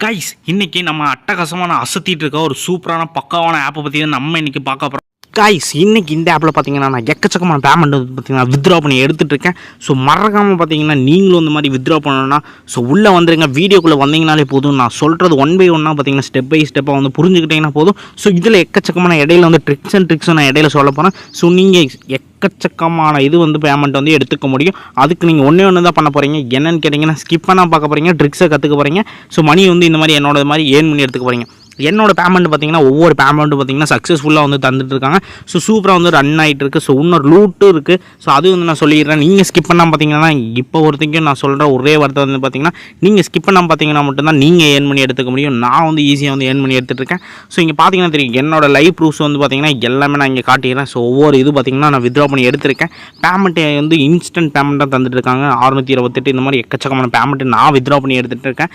Guys இன்னைக்கு நம்ம அட்டகாசமான அசத்திட்டு இருக்க ஒரு சூப்பரான பக்காவான ஆப்பை பற்றி தான் நம்ம இன்னைக்கு பார்க்க போகிறோம். கைஸ் இன்னைக்கு இந்த ஆப்பில் பார்த்தீங்கன்னா நான் எக்கச்சக்கமான பேமெண்ட் வந்து பார்த்தீங்கன்னா வித்ட்ரா பண்ணி எடுத்துகிட்டு இருக்கேன். ஸோ மறக்காமல் பார்த்தீங்கன்னா நீங்களும் இந்த மாதிரி வித்ட்ரா பண்ணணும்னா ஸோ உள்ளே வந்துருங்க. வீடியோக்குள்ளே வந்தீங்கனாலே போதும். நான் சொல்கிறது ஒன் பை ஒன்னாக பார்த்தீங்கன்னா ஸ்டெப் பை ஸ்டெப்பாக வந்து புரிஞ்சுக்கிட்டீங்கன்னா போதும். ஸோ இதில் எக்கச்சக்கமான இடையில வந்து ட்ரிக்ஸ் நான் இடையில சொல்ல போகிறேன். ஸோ நீங்கள் எக்கச்சக்கமான இது வந்து பேமெண்ட் வந்து எடுத்துக்க முடியும். அதுக்கு நீங்கள் ஒன்று தான் பண்ண போகிறீங்க. என்னென்னு கேட்டிங்கன்னா ஸ்கிப் பண்ணால் பார்க்க போகிறீங்க, ட்ரிக்ஸை கற்றுக்க போகிறீங்க. ஸோ மணி வந்து இந்த மாதிரி என்னோட மாதிரி ஏர்ன் பண்ணி எடுத்துக்க போகிறீங்க. என்னோட பேமெண்ட் பார்த்தீங்கன்னா ஒவ்வொரு பேமெண்ட்டும் பார்த்தீங்கன்னா சக்ஸஸ்ஃபுல்லாக வந்து தந்துட்டு இருக்காங்க. ஸோ சூப்பராக வந்து ரன் ஆகிட்டு இருக்குது. ஸோ இன்னொரு லூட்டும் இருக்குது. ஸோ அது வந்து நான் சொல்லிடுறேன். நீங்கள் ஸ்கிப் பண்ணால் பார்த்தீங்கன்னா இப்போ ஒருத்தருக்கும் நான் சொல்கிற ஒரே வார்த்தை வந்து பார்த்தீங்கன்னா நீங்கள் ஸ்கிப் பண்ணால் பார்த்தீங்கன்னா மட்டும்தான் நீங்கள் ஏர்ன் பண்ணி எடுத்துக்க முடியும். நான் வந்து ஈஸியாக வந்து ஏர்ன் பண்ணி எடுத்துகிட்டு இருக்கேன். ஸோ இங்கே பார்த்தீங்கன்னா தெரியும் என்னோட லைவ் ப்ரூஃப்ஸ் வந்து பார்த்தீங்கன்னா எல்லாமே நான் இங்கே காட்டிடுறேன். ஸோ ஒவ்வொரு இது பார்த்தீங்கன்னா நான் வித்ட்ரா பண்ணி எடுத்திருக்கேன். பேமெண்ட்டை வந்து இன்ஸ்டன்ட் பேமெண்ட்டாக தந்துட்டு இருக்காங்க. 628 இந்த மாதிரி எக்கச்சக்கமான பேமெண்ட்டு நான் வித்ட்ரா பண்ணி எடுத்துகிட்டு இருக்கேன்.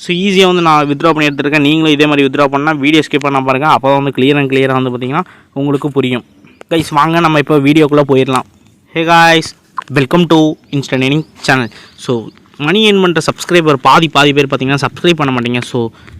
ஸோ ஈஸியாக வந்து நான் வித்ட்ரா பண்ணி எடுத்துருக்கேன். நீங்களும் இதே மாதிரி வித்ட்ரா பண்ணால் வீடியோ ஸ்கிப் பண்ண பாருங்கள். அப்போ தான் வந்து கிளியராக வந்து பார்த்திங்கன்னா உங்களுக்கு புரியும். கைஸ் வாங்க நம்ம இப்போ வீடியோக்குள்ளே போயிடலாம். Hey guys, welcome to instant earning channel. So money earn பண்ணுற சப்ஸ்கிரைபர் பாதி பேர் பார்த்தீங்கன்னா சப்ஸ்கிரைப் பண்ண மாட்டீங்க. ஸோ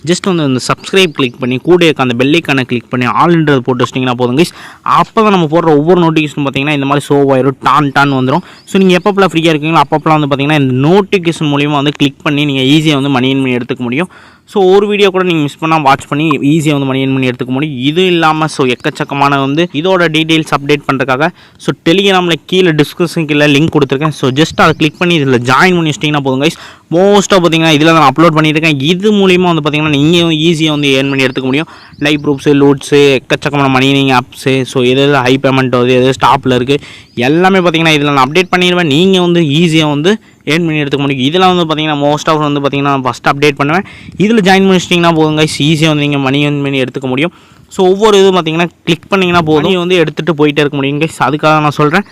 ஜஸ்ட் வந்து அந்த சப்ஸ்கிரைப் கிளிக் பண்ணி கூட இருக்க அந்த பெல்லைக்கான கிளிக் பண்ணி ஆல்ன்றது போட்டு வச்சிட்டிங்கன்னா போதும் கைஸ். அப்போ தான் நம்ம போடுற ஒவ்வொரு நோட்டிஃபிகேஷன் பார்த்தீங்கன்னா இந்த மாதிரி ஷோ ஆயிரும், டான் வந்துடும். ஸோ நீங்கள் எப்பப்பெல்லாம் ஃப்ரீயாக இருக்கீங்களோ அப்பப்பெல்லாம் வந்து பார்த்தீங்கன்னா இந்த நோட்டிஃபிகேஷன் மூலிமா வந்து கிளிக் பண்ணி நீங்கள் ஈஸியாக வந்து மணி ஏர்ன் பண்ணி எடுத்துக்க முடியும். ஸோ ஒரு வீடியோ கூட நீங்கள் மிஸ் பண்ணால் வாட்ச் பண்ணி ஈஸியாக வந்து மணி ஏர்ன் பண்ணி எடுத்துக்க முடியும். இது இல்லாமல் ஸோ எக்கச்சக்கமான வந்து இதோட டீட்டெயில்ஸ் அப்டேட் பண்ணுறதுக்காக ஸோ டெலிகிராமில் கீழே டிஸ்கிரிப்ஷன் கீழே லிங்க் கொடுத்துருக்கேன். ஸோ ஜஸ்ட் அதை கிளிக் பண்ணி இதில் ஜாயின் பண்ணி வச்சிட்டிங்கன்னா போதும் கைஸ். மோஸ்ட்டாக பார்த்தீங்கன்னா இதில் நான் அப்லோட் பண்ணியிருக்கேன். இது மூலிமா வந்து பார்த்தீங்கன்னா நீங்கள் ஈஸியாக வந்து ஏர்ன் பண்ணி எடுத்துக்க முடியும். லைவ் ப்ரூஃப்ஸு, லூட்ஸு, எக்கச்சக்கமான மணினிங் ஆப்ஸு, ஸோ எது ஹை பேமெண்ட் வருது, எது ஸ்டாப்பில் இருக்குது, எல்லாமே பார்த்தீங்கன்னா இதில் நான் அப்டேட் பண்ணிடுவேன். நீங்கள் வந்து ஈஸியாக வந்து ஏர்ன் பண்ணி எடுத்துக்க முடியும். இதில் வந்து பார்த்தீங்கன்னா மோஸ்ட் ஆஃப் வந்து பார்த்தீங்கன்னா ஃபஸ்ட் அப்டேட் பண்ணுவேன். இதில் ஜாயின் பண்ணிச்சிட்டிங்கன்னா போதும் கைஸ், ஈஸியாக வந்து நீங்கள் மணி ஏர்ன் பண்ணி எடுத்துக்க முடியும். ஸோ ஒவ்வொரு இது பார்த்தீங்கன்னா கிளிக் பண்ணிங்கன்னா போதும், நீங்கள் வந்து எடுத்துகிட்டு போயிட்டே இருக்க முடியும் கைஸ். அதுக்காக நான் சொல்கிறேன்.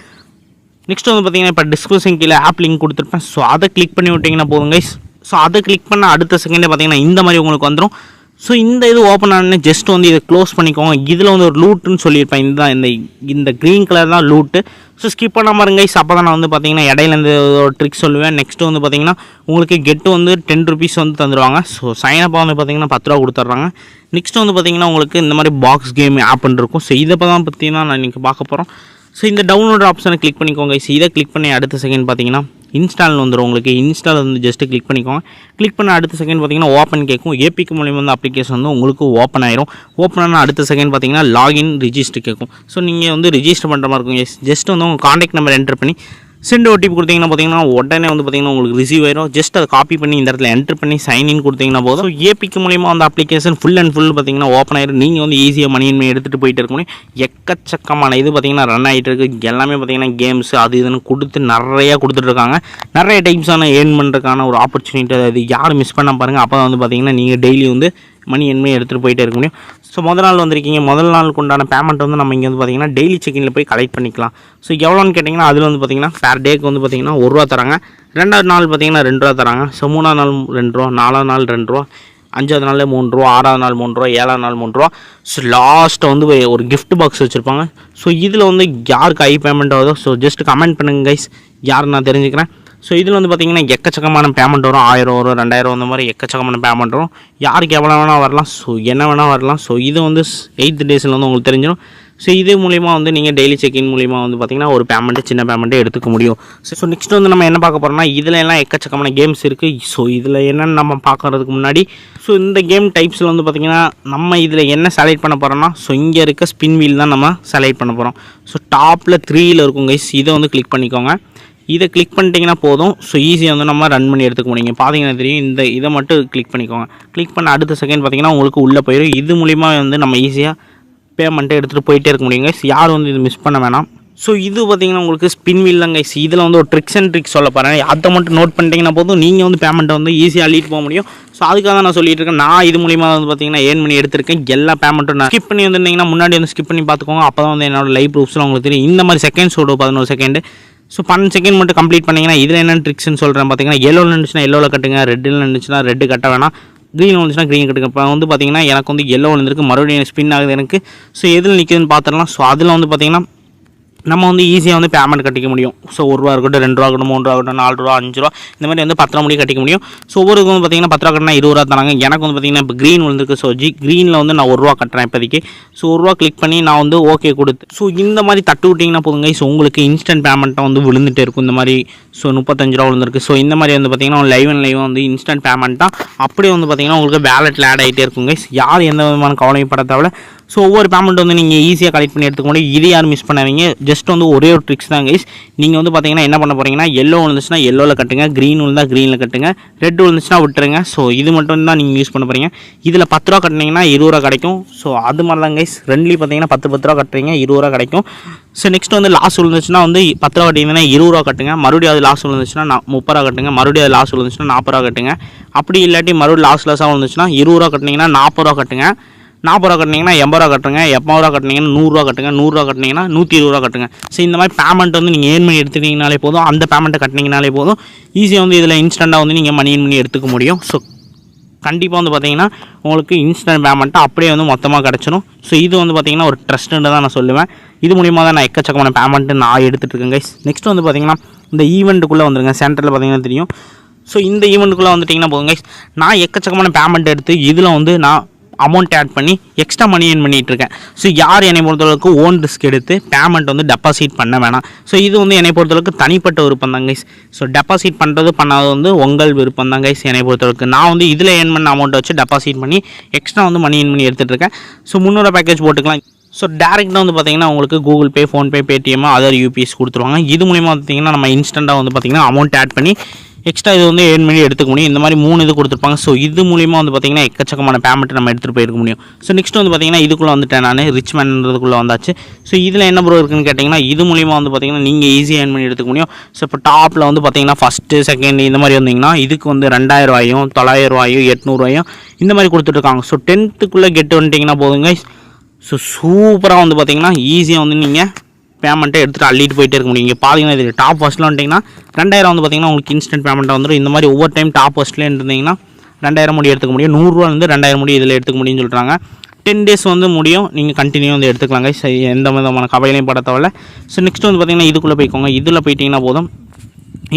நெக்ஸ்ட் வந்து பார்த்தீங்கன்னா இப்போ டிஸ்கிரிப்ஷன் கீழே ஆப் லிங்க் கொடுத்துருப்பேன். ஸோ அதை கிளிக் பண்ணி விட்டிங்கன்னா போதும் கைஸ். ஸோ அதை கிளிக் பண்ண அடுத்த செகண்டே பார்த்தீங்கன்னா இந்த மாதிரி உங்களுக்கு வந்துடும். ஸோ இந்த இது ஓப்பன் ஆனே ஜஸ்ட் வந்து இதை க்ளோஸ் பண்ணிக்கோங்க. இதில் வந்து ஒரு லூட்டுன்னு சொல்லியிருப்பேன். இந்த க்ரீன் கலர் தான் லூட்டு. ஸோ ஸ்கிப் பண்ண பாருங்க கைஸ். அப்போ தான் நான் வந்து பார்த்தீங்கன்னா இடையில இந்த ஒரு ட்ரிக் சொல்லுவேன். நெக்ஸ்ட்டு வந்து பார்த்தீங்கன்னா உங்களுக்கு கெட்டு வந்து 10 ருபீஸ் வந்து தந்துடுவாங்க. ஸோ சைனப்பாக வந்து பார்த்தீங்கன்னா 10 ரூபா கொடுத்துட்றாங்க. நெக்ஸ்ட் வந்து பார்த்தீங்கன்னா உங்களுக்கு இந்த மாதிரி பாக்ஸ் கேம் ஆப்னு இருக்கும். ஸோ இதை தான் பார்த்தீங்கன்னா நான் இன்றைக்கி பார்க்க போகிறோம். ஸோ இந்த டவுன்லோட் ஆப்ஷனை கிளிக் பண்ணிக்கோங்க கைஸ். இதை கிளிக் பண்ணி அடுத்த செகண்ட் பார்த்தீங்கன்னா இன்ஸ்டால் வந்துடும். உங்களுக்கு இன்ஸ்டால் வந்து ஜஸ்ட்டு கிளிக் பண்ணிக்கோங்க. கிளிக் பண்ண அடுத்த செகண்ட் பார்த்தீங்கன்னா ஓப்பன் கேட்கும். ஏபிக்கு மூலியமாக வந்து அப்ளிகேஷன் வந்து உங்களுக்கு ஓப்பன் ஆயிரும். ஓப்பன் ஆனால் அடுத்த செகண்ட் பார்த்தீங்கன்னா லாகின் ரிஜிஸ்டர் கேட்கும். ஸோ நீங்கள் வந்து ரிஜிஸ்டர் பண்ணுற மாதிரி இருக்கும். ஜஸ்ட் வந்து உங்கள் காண்டாக்ட் நம்பர் என்டர் பண்ணி சென்ட் ஓடிபி கொடுத்தீங்கன்னா பார்த்தீங்கன்னா உடனே வந்து பார்த்தீங்கன்னா உங்களுக்கு ரிசீவ் ஆயிரும். ஜஸ்ட் அதை காப்பி பண்ணி இந்த இடத்துல என்டர் பண்ணி சைன்இன் கொடுத்தீங்கன்னா போதும். ஸோ ஏபிக்கு மூலியமாக அந்த அப்ளிகேஷன் ஃபுல் பார்த்தீங்கன்னா ஓப்பன் ஆயிரும். நீங்கள் வந்து ஈஸியாக மணி எடுத்துகிட்டு போயிட்டு இருக்க முடியும். எக்கச்சக்கமான இது பார்த்தீங்கன்னா ரன் ஆகிட்டு இருக்குது. எல்லாமே பார்த்தீங்கன்னா கேம்ஸ் அது இதுன்னு கொடுத்து நிறையா கொடுத்துட்ருக்காங்க. நிறைய டைப்ஸான ஏர்ன் பண்ணுறதுக்கான ஒரு ஆப்பர்ச்சுனிட்டி. அது யாரும் மிஸ் பண்ண பாருங்கள். அப்போ வந்து பார்த்தீங்கன்னா நீங்கள் டெய்லி வந்து மணி என்மே எடுத்துகிட்டு போயிட்டே இருக்க முடியும். ஸோ முதல் நாள் வந்திருக்கீங்க, முதல் நாளுக்கு உண்டான பேமெண்ட் வந்து நம்ம இங்கே வந்து பார்த்திங்கன்னா டெய்லி செக்கிங்கில் போய் கலெக்ட் பண்ணிக்கலாம். ஸோ எவ்வளோன்னு கேட்டிங்கன்னா அதில் வந்து பார்த்திங்கன்னா பேர் டேக்கு வந்து பார்த்திங்கன்னா 1 ரூபா தராங்க. 2வது நாள் பார்த்திங்கன்னா 2 ரூபா தராங்க. ஸோ 3வது நாள் 2 ரூபா, 4வது நாள் 2 ரூபா, 5வது நாள் 3 ரூபா, 6வது நாள் 3 ரூபா, 7வது நாள் 3 ரூபா. ஸோ லாஸ்ட்டை வந்து ஒரு கிஃப்ட் பாக்ஸ் வச்சுருப்பாங்க. ஸோ இதில் வந்து யாருக்கு ஹை பேமெண்ட் ஆகுதோ ஸோ ஜஸ்ட் கமெண்ட் பண்ணுங்க கைஸ், யார் நான் தெரிஞ்சுக்கிறேன். ஸோ இதில் வந்து பார்த்திங்கன்னா எக்கச்சக்கமான பேமெண்ட் வரும். 1000 வரும், 2000 அந்த மாதிரி எக்கச்சக்கமான பேமெண்ட் வரும். யாருக்கு எவ்வளோ வேணால் வரலாம். ஸோ என்ன வேணால் வரலாம். ஸோ இது வந்து 8th டேஸில் வந்து உங்களுக்கு தெரிஞ்சிடும். ஸோ இது மூலிமா வந்து நீங்கள் டெய்லி செக்இன் மூலிமா வந்து பார்த்திங்கன்னா ஒரு பேமெண்ட்டு சின்ன பேமெண்ட்டே எடுத்துக்க முடியும். ஸோ நெக்ஸ்ட் வந்து நம்ம என்ன பார்க்க போகிறோம்னா இதில் எல்லாம் எக்கச்சக்கமான கேம்ஸ் இருக்குது. ஸோ இதில் என்னென்னு நம்ம பார்க்குறதுக்கு முன்னாடி ஸோ இந்த கேம் டைப்ஸில் வந்து பார்த்திங்கன்னா நம்ம இதில் என்ன செலக்ட் பண்ண போகிறோம்னா ஸோ இங்கே இருக்க ஸ்பின் வீல் தான் நம்ம செலக்ட் பண்ண போகிறோம். ஸோ டாப்பில் 3ல் இருக்கும் கைஸ். இதை வந்து கிளிக் பண்ணிக்கோங்க. இதை கிளிக் பண்ணிட்டீங்கன்னா போதும். ஸோ ஈஸியாக வந்து நம்ம ரன் பண்ணி எடுத்துக்க முடியும். பார்த்தீங்கன்னா தெரியும். இதை மட்டும் கிளிக் பண்ணிக்கோங்க. கிளிக் பண்ண அடுத்த செகண்ட் பார்த்தீங்கன்னா உங்களுக்கு உள்ளே போயிடும். இது மூலிமா வந்து நம்ம ஈஸியாக பேமெண்ட்டை எடுத்துகிட்டு போயிட்டே இருக்க முடியுங்க. யாரும் வந்து இது மிஸ் பண்ண வேணாம். ஸோ இது பார்த்தீங்கன்னா உங்களுக்கு ஸ்பின் வீல் தான் கைஸ். இதில் வந்து ஒரு ட்ரிக்ஸ் அண்ட் ட்ரிக்ஸ் சொல்ல போகிறேன். அதை மட்டும் நோட் பண்ணிட்டீங்கன்னா போதும், நீங்கள் வந்து பேமெண்ட்டை வந்து ஈஸியாக அள்ளிட்டு போக முடியும். ஸோ அதுக்காக தான் நான் சொல்லிட்டு இருக்கேன். நான் இது மூலிமா வந்து பார்த்தீங்கன்னா ஏர்ன் பண்ணி எடுத்திருக்கேன். எல்லா பேமெண்ட்டும் நான் ஸ்கிப் பண்ணி வந்துருந்தீங்கன்னா முன்னாடி வந்து ஸ்கிப் பண்ணி பார்த்துக்கோங்க. அப்போ தான் வந்து என்னோட லைவ் ப்ரூஃப்ஸ்லாம் உங்களுக்கு தெரியும். இந்த மாதிரி செகண்ட்ஸ் ஓடும் 11 செகண்டு. ஸோ 12 செகண்ட் மட்டும் கம்ப்ளீட் பண்ணிங்கன்னா இதில் என்னென்ன ட்ரிக்ஸ்னு சொல்கிறேன். பார்த்தீங்கன்னா எல்லோவில் இருந்துச்சுன்னா எல்லோவில் கட்டுங்க, ரெட்டில் இருந்துச்சுன்னா ரெட்டு கட்ட வேணாம், க்ரீன் வந்துச்சுன்னா க்ரீன் கட்டுங்க. இப்போ வந்து பார்த்தீங்கன்னா எனக்கு வந்து எல்லோ வந்துருக்கு, மறுபடியும் ஸ்பின் ஆகுது எனக்கு. ஸோ எதில் நிற்குதுன்னு பார்த்துடலாம். ஸோ அதில் வந்து பார்த்தீங்கன்னா நம்ம வந்து ஈஸியாக வந்து பேமெண்ட் கட்டிக்க முடியும். ஸோ ₹1 இருக்கட்டும், ₹2 இருக்கட்டும், ₹3 இருக்கட்டும், ₹4, ₹5 இந்த மாதிரி வந்து 10 ரூபா முடிய கட்டிக்க முடியும். ஸோ ஒவ்வொருக்கு வந்து பார்த்தீங்கன்னா 10 ரூபா கட்டினா ₹20 தராங்க. எனக்கு வந்து பார்த்தீங்கன்னா இப்போ க்ரீன் விழுந்திருக்கு. ஸோ க்ரீனில் வந்து நான் ₹1 கட்டுறேன் இப்போதைக்கு. ஸோ ₹1 கிளிக் பண்ணி நான் வந்து ஓகே கொடுத்து ஸோ இந்த மாதிரி தட்டு விட்டிங்கன்னா போதுங்க. ஸோ உங்களுக்கு இன்ஸ்டன்ட் பேமெண்ட்டாக வந்து விழுந்துகிட்டே இருக்கும் இந்த மாதிரி. ஸோ ₹35 விழுந்திருக்கு. ஸோ இந்த மாதிரி வந்து பார்த்தீங்கன்னா லைவ் அண்ட் லைவ் வந்து இன்ஸ்டன்ட் பேமெண்ட்டாக அப்படியே வந்து பார்த்தீங்கன்னா உங்களுக்கு வேலெட்டில் ஆட் ஆகிட்டே இருக்குங்க. யார் எந்த விதமான கவலையும் பட தேவை. ஸோ ஒவ்வொரு பேமெண்ட் வந்து நீங்கள் ஈஸியாக கலெக்ட் பண்ணி எடுத்துக்க முடியும். இது யாரும் மிஸ் பண்ணாதீங்க. ஜஸ்ட் வந்து ஒரே ஒரு ட்ரிக்ஸ் தான் கைஸ். நீங்கள் வந்து பார்த்தீங்கன்னா என்ன பண்ண போகிறீங்கன்னா, எல்லோ விழுந்துச்சுன்னா எல்லோவில் கட்டுங்க, க்ரீன் விழுந்தால் க்ரீனில் கட்டுங்க, ரெட் விழுந்துச்சுன்னா விட்டுருங்க. ஸோ இது மட்டும் தான் நீங்கள் யூஸ் பண்ண போகிறீங்க. இதில் ₹10 கட்டினீங்கன்னா ₹20 கிடைக்கும். ஸோ அது மாதிரி தான் கைஸ். ரெண்டுலேயும் பார்த்தீங்கன்னா 10 கட்டுறீங்க, ₹20 கிடைக்கும். ஸோ நெக்ஸ்ட் வந்து லாஸ் விழுந்துச்சுன்னா வந்து ₹10 கட்டிங்கன்னா ₹20 கட்டுங்க. மறுபடியும் அது லாஸ் விழுந்துச்சுன்னா ₹30 கட்டுங்க. மறுபடியும் அது லாஸ் விழுந்துச்சுன்னா ₹40 கட்டுங்க. அப்படி இல்லாட்டி மறுபடியும் லாஸாக விழுந்துச்சுன்னா ₹20 கட்டினீங்கன்னா ₹40 கட்டுங்க. ₹40 கட்டினீங்கன்னா ₹80 கட்டுங்க. ₹80 கட்டினீங்கன்னா ₹100 கட்டுங்க. ₹100 கட்டினீங்கன்னா ₹120 கட்டுங்க. ஸோ இந்த மாதிரி பேமெண்ட் வந்து நீங்கள் ஏர்ன் பண்ணி எடுத்துக்கிங்கனாலே போதும். அந்த பேமெண்ட்டை கட்டினீங்கனாலே போதும். ஈஸியாக வந்து இதில் இன்ஸ்டண்ட்டாக வந்து நீங்கள் மணி ஏர்ன் பண்ணி எடுத்துக்க முடியும். ஸோ கண்டிப்பாக வந்து பார்த்தீங்கன்னா உங்களுக்கு இன்ஸ்டன்ட் பேமெண்ட்டாக அப்படியே வந்து மொத்தமாக கிடச்சிடும். ஸோ இது வந்து பார்த்தீங்கன்னா ஒரு ட்ரஸ்ட்டுன்னு தான் நான் சொல்லுவேன். இது மூலிமா தான் நான் எக்கச்சக்கமான பேமெண்ட்டு நான் எடுத்துகிட்டு இருக்கேன் கைஸ். நெக்ஸ்ட் வந்து பார்த்தீங்கன்னா இந்த ஈவெண்ட்டுக்குள்ளே வந்துருங்க. சென்டரில் பார்த்தீங்கன்னா தெரியும். ஸோ இந்த ஈவெண்ட்டுக்குள்ளே வந்துட்டிங்கன்னா போதும் கைஸ். நான் எக்கச்சக்கமான பேமெண்ட் எடுத்து இதில் வந்து நான் அமௌண்ட் ஆட் பண்ணி எக்ஸ்ட்ரா மணி ஏர்ன் பண்ணிகிட்ருக்கேன். ஸோ யார் என்னை பொறுத்தளவுக்கு ஓன் ரிஸ்க் எடுத்து பேமெண்ட் வந்து டெபாசிட் பண்ண வேணாம். ஸோ இது வந்து என்னை பொறுத்தளவுக்கு தனிப்பட்ட விருப்பம் தான் கைஸ். ஸோ டெபாசிட் பண்ணுறது பண்ணாது வந்து உங்கள் விருப்பம் தான் கைஸ். என்னை பொறுத்தளவுக்கு நான் வந்து இதில் ஏர்ன் பண்ண அமௌண்ட்டை வச்சு டெபாசிட் பண்ணி எக்ஸ்ட்ரா வந்து மணி ஏர்ன் பண்ணி எடுத்துகிட்டு இருக்கேன். ஸோ 300 பேக்கேஜ் போட்டுக்கலாம். ஸோ டேரெக்டாக வந்து பார்த்திங்கன்னா உங்களுக்கு Google Pay, PhonePe, Paytm, other UPS கொடுத்துருவாங்க. இது மூலிமா பார்த்திங்கன்னா நம்ம இன்ஸ்டண்ட்டாக வந்து பார்த்திங்கன்னா அமௌண்ட் ஆட் பண்ணி எக்ஸ்ட்ரா இது வந்து ஏர்ன் பண்ணி எடுத்துக்க முடியும். இந்த மாதிரி 3 இது கொடுத்துருப்பாங்க. ஸோ இது மூலிமா வந்து பார்த்திங்கன்னா எக்கச்சக்கமான பேமெண்ட் நம்ம எடுத்துகிட்டு போயிருக்க முடியும். ஸோ நெக்ஸ்ட் வந்து பார்த்திங்கன்னா இதுக்குள்ளே வந்துட்டேன் நான், ரிச் மேன்றதுக்குள்ளே வந்தாச்சு. ஸோ இதில் என்ன ப்ரோ இருக்குன்னு கேட்டிங்கன்னா, இது மூலிமா வந்து பார்த்திங்கன்னா நீங்கள் ஈஸியாக ஏர்ன் பண்ணி எடுத்துக்க முடியும். ஸோ இப்போ டாப்பில் வந்து பார்த்திங்கன்னா ஃபஸ்ட்டு, செகண்ட் இந்த மாதிரி வந்திங்கன்னா இதுக்கு வந்து ₹2000, ₹900, ₹800 இந்த மாதிரி கொடுத்துட்ருக்காங்க. ஸோ 10க்குள்ளே கெட்டு வந்துட்டிங்கன்னா போதுங்க. ஸோ சூப்பராக வந்து பார்த்திங்கன்னா ஈஸியாக வந்து நீங்கள் பேமெண்ட்டை எடுத்துகிட்டு அள்ளிட்டு போயிட்டே இருக்க முடியும். இங்கே பார்த்தீங்கன்னா இது டாப் ஃபஸ்ட்டில் வந்துட்டிங்கன்னா 2000 வந்து பார்த்திங்கன்னா உங்களுக்கு இன்ஸ்டன்ட் பேமெண்ட்டாக வந்துடும். இந்த மாதிரி ஒவ்வொரு டைம் டாப் ஃபஸ்ட்லேயே இருந்தீங்கன்னா 2000 முடி எடுத்துக்க முடியும். ₹100 2000 முடி இதில் எடுத்துக்க முடியும்னு சொல்கிறாங்க. 10 days வந்து முடியும். நீங்கள் கண்டினியூ வந்து எடுத்துக்கலாங்க. எந்த விதமான கவலையும் பட தேவையில்ல. ஸோ நெக்ஸ்ட் வந்து பார்த்திங்கன்னா இதுக்குள்ளே போய்க்கோங்க. இதில் போயிட்டிங்கன்னா போதும்.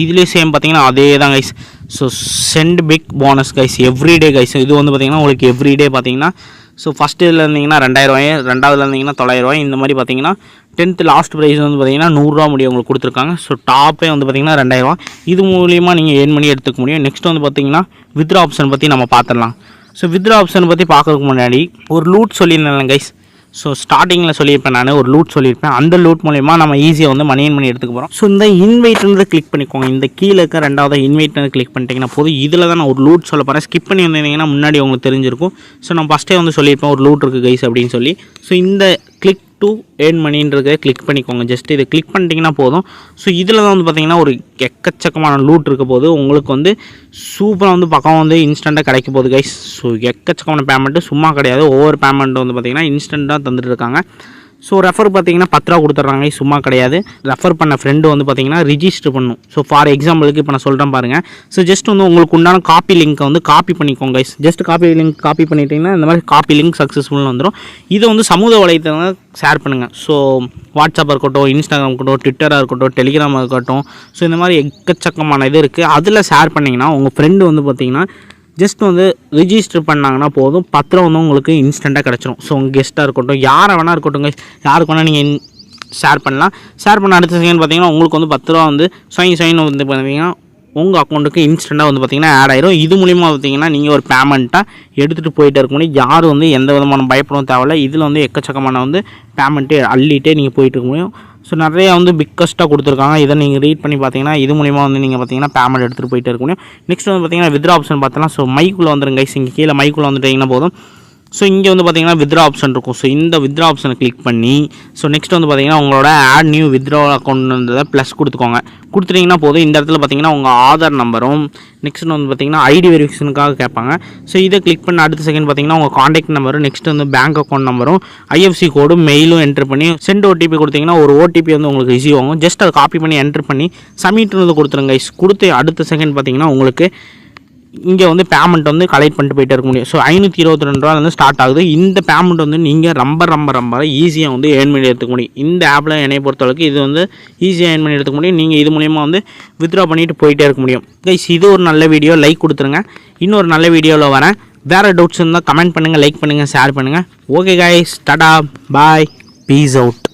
இதுலேயே சேம் பார்த்திங்கன்னா அதே தான் guys. So send big bonus guys everyday guys. இது வந்து பார்த்திங்கன்னா உங்களுக்கு எவ்ரிடே பார்த்திங்கன்னா ஸோ ஃபஸ்ட்டு இதில் இருந்தீங்கன்னா ₹2000, ரெண்டாவதுல இருந்தீங்கன்னா ₹900 இந்த மாதிரி பார்த்தீங்கன்னா 10th லாஸ்ட் ப்ரைஸ் வந்து பார்த்திங்கன்னா ₹100 முடியும் உங்களுக்கு கொடுத்துருக்காங்க. ஸோ டாப்பே வந்து பார்த்திங்கன்னா ₹2000. இது மூலியமாக நீங்கள் ஏர்ன் பண்ணி எடுத்துக்க முடியும். நெக்ஸ்ட் வந்து பார்த்திங்கன்னா வித்ரா ஆப்ஷன் பற்றி நம்ம பார்த்துடலாம். ஸோ வித்ரா ஆப்ஷன் பற்றி பார்க்கறதுக்கு முன்னாடி ஒரு லூட் சொல்லியிருந்தேன் கைஸ். ஸோ ஸ்டார்டிங்கில் சொல்லியிருப்பேன் நான் ஒரு லூட் சொல்லியிருப்பேன். அந்த லூட் மூலிமா நம்ம ஈஸியாக வந்து மணி ஏர்ன் பண்ணி எடுத்துக்க போகிறோம். ஸோ இந்த இன்வைட்ன்றதை கிளிக் பண்ணிக்கோங்க. இந்த கீழே இருக்க ரெண்டாவது இன்வைட்னு கிளிக் பண்ணிட்டீங்கன்னா போதும். இதில் தான் நான் ஒரு லூட் சொல்ல போகிறேன். ஸ்கிப் பண்ணி வந்தீங்கன்னா முன்னாடி உங்களுக்கு தெரிஞ்சிருக்கும். ஸோ நான் ஃபஸ்ட்டே வந்து சொல்லியிருப்பேன் ஒரு லூட் இருக்குது கைஸ் அப்படின்னு சொல்லி. ஸோ இந்த கிளிக் டு ஏர்ன் மணின்றதை கிளிக் பண்ணிக்கோங்க. ஜஸ்ட் இதை கிளிக் பண்ணிட்டீங்கன்னா போதும். ஸோ இதில் தான் வந்து பார்த்திங்கன்னா ஒரு எக்கச்சக்கமான லூட் இருக்க போது உங்களுக்கு வந்து சூப்பராக வந்து பக்கம் வந்து இன்ஸ்டண்ட்டாக கிடைக்க போகுது கைஸ். ஸோ எக்கச்சக்கமான பேமெண்ட்டு சும்மா கிடையாது. ஒவ்வொரு பேமெண்ட்டு வந்து பார்த்திங்கன்னா இன்ஸ்டண்ட்டாக தந்துட்டு இருக்காங்க. ஸோ ரெஃபர் பார்த்தீங்கன்னா ₹10 கொடுத்துட்றாங்க. சும்மா கிடையாது. ரெஃபர் பண்ண ஃப்ரெண்டு வந்து பார்த்தீங்கன்னா ரிஜிஸ்டர் பண்ணணும். ஸோ ஃபார் எக்ஸாம்பிளுக்கு இப்போ நான் சொல்கிறேன் பாருங்கள். ஸோ ஜஸ்ட் வந்து உங்களுக்கு உண்டான காப்பி லிங்க்கை வந்து காப்பி பண்ணிக்கோங்க guys. Just copy link copy பண்ணிட்டீங்கன்னா இந்த மாதிரி காப்பி லிங்க் சக்ஸஸ்ஃபுல்னு வந்துடும். இதை வந்து சமூக வலைத்தளங்களை ஷேர் பண்ணுங்கள். ஸோ வாட்ஸ்அப் இருக்கட்டும், இன்ஸ்டாகிராம் இருக்கட்டும், ட்விட்டராக இருக்கட்டும், டெலிகிராம் இருக்கட்டும். ஸோ இந்த மாதிரி எக்கச்சக்கமான இது இருக்குது. அதில் ஷேர் பண்ணிங்கன்னா உங்கள் ஃப்ரெண்டு வந்து பார்த்திங்கன்னா ஜஸ்ட் வந்து ரிஜிஸ்டர் பண்ணாங்கன்னா போதும் ₹10 வந்து உங்களுக்கு இன்ஸ்டண்ட்டாக கிடச்சிரும். ஸோ உங்கள் கெஸ்ட்டாக இருக்கட்டும், யாரை வேணா இருக்கட்டும், யாருக்கு வேணால் நீங்கள் ஷேர் பண்ணலாம். ஷேர் பண்ண அடுத்த செகண்ட் பார்த்தீங்கன்னா உங்களுக்கு வந்து ₹10 வந்து சொயின் வந்து பார்த்தீங்கன்னா உங்கள் அக்கௌண்ட்டுக்கு இன்ஸ்டண்ட்டாக வந்து பார்த்திங்கன்னா ஆட் ஆயிரும். இது மூலிமா பார்த்திங்கன்னா நீங்கள் ஒரு பேமெண்ட்டாக எடுத்துகிட்டு போயிட்டே இருக்க முடியும். யாரும் வந்து எந்த விதமான பயப்படவும் தேவையில்லை. இதில் வந்து எக்கச்சக்கமான வந்து பேமெண்ட்டு அள்ளிட்டே நீங்கள் போயிட்டு இருக்க முடியும். ஸோ நிறையா வந்து பிக்கஸ்ட்டாக கொடுத்துருக்காங்க. இதை நீங்கள் ரீட் பண்ணி பார்த்தீங்கன்னா இது மூலிமா வந்து நீங்கள் பார்த்தீங்கன்னா பேமெண்ட் எடுத்துகிட்டு போயிட்டே இருக்க முடியும். நெக்ஸ்ட் வந்து பார்த்தீங்கன்னா வித்ரா ஆப்ஷன் பார்த்தலாம். ஸோ மைக்குள்ளே வந்துருங்க கைஸ். இங்கே கீழே மைக்குள்ளே வந்துட்டிங்கன்னா போதும். ஸோ இங்கே வந்து பார்த்திங்கன்னா வித்ரா ஆப்ஷன் இருக்கும். ஸோ இந்த வித்ரா ஆப்ஷனை கிளிக் பண்ணி ஸோ நெக்ஸ்ட் வந்து பார்த்திங்கன்னா உங்களோட ஆட் நியூ வித்ரா அக்கௌண்ட்ன்றதை ப்ளஸ் கொடுத்துக்கோங்க. கொடுத்துட்டிங்கன்னா போதும். இந்த இடத்துல பார்த்திங்கன்னா உங்கள் ஆதார் நம்பரும் நெக்ஸ்ட் வந்து பார்த்திங்கன்னா ஐடி வெரிஃபிகேஷனுக்காக கேட்பாங்க. ஸோ இதை கிளிக் பண்ண அடுத்த செகண்ட் பார்த்திங்கன்னா உங்கள் காண்டாக்ட் நம்பரும் நெக்ஸ்ட் வந்து பேங்க் அக்கௌண்ட் நம்பரும் ஐஎஃப்சி கோடும் மெயிலும் என்ட்ரு பண்ணி சென்ட் ஓடிபி கொடுத்திங்கன்னா ஒரு ஓடிபி வந்து உங்களுக்கு ரிசீவ் ஆகும். ஜஸ்ட் அதை காப்பி பண்ணி என்ட்ரு பண்ணி சப்மிட்னு கொடுத்துருங்க. கொடுத்து அடுத்த செகண்ட் பார்த்திங்கன்னா உங்களுக்கு இங்கே வந்து பேமெண்ட் வந்து கலெக்ட் பண்ணிட்டு போயிட்டே இருக்க முடியும். ஸோ 522 ரூபா வந்து ஸ்டார்ட் ஆகுது. இந்த பேமெண்ட் வந்து நீங்கள் ரொம்ப ஈஸியாக வந்து ஏர்ன் பண்ணி எடுத்துக்க முடியும். இந்த ஆப்பில் என்னை பொறுத்தளவுக்கு இது வந்து ஈஸியாக ஏர்ன் பண்ணி எடுத்துக்க முடியும். நீங்கள் இது மூலிமா வந்து வித்ட்ரா பண்ணிட்டு போயிட்டே இருக்க முடியும். கைஸ் இது ஒரு நல்ல வீடியோ, லைக் கொடுத்துருங்க. இன்னொரு நல்ல வீடியோவில் வரேன். வேறு டவுட்ஸ் இருந்தால் கமெண்ட் பண்ணுங்கள், லைக் பண்ணுங்கள், ஷேர் பண்ணுங்கள். ஓகே கைஸ், டாடா, பாய், பீஸ் அவுட்.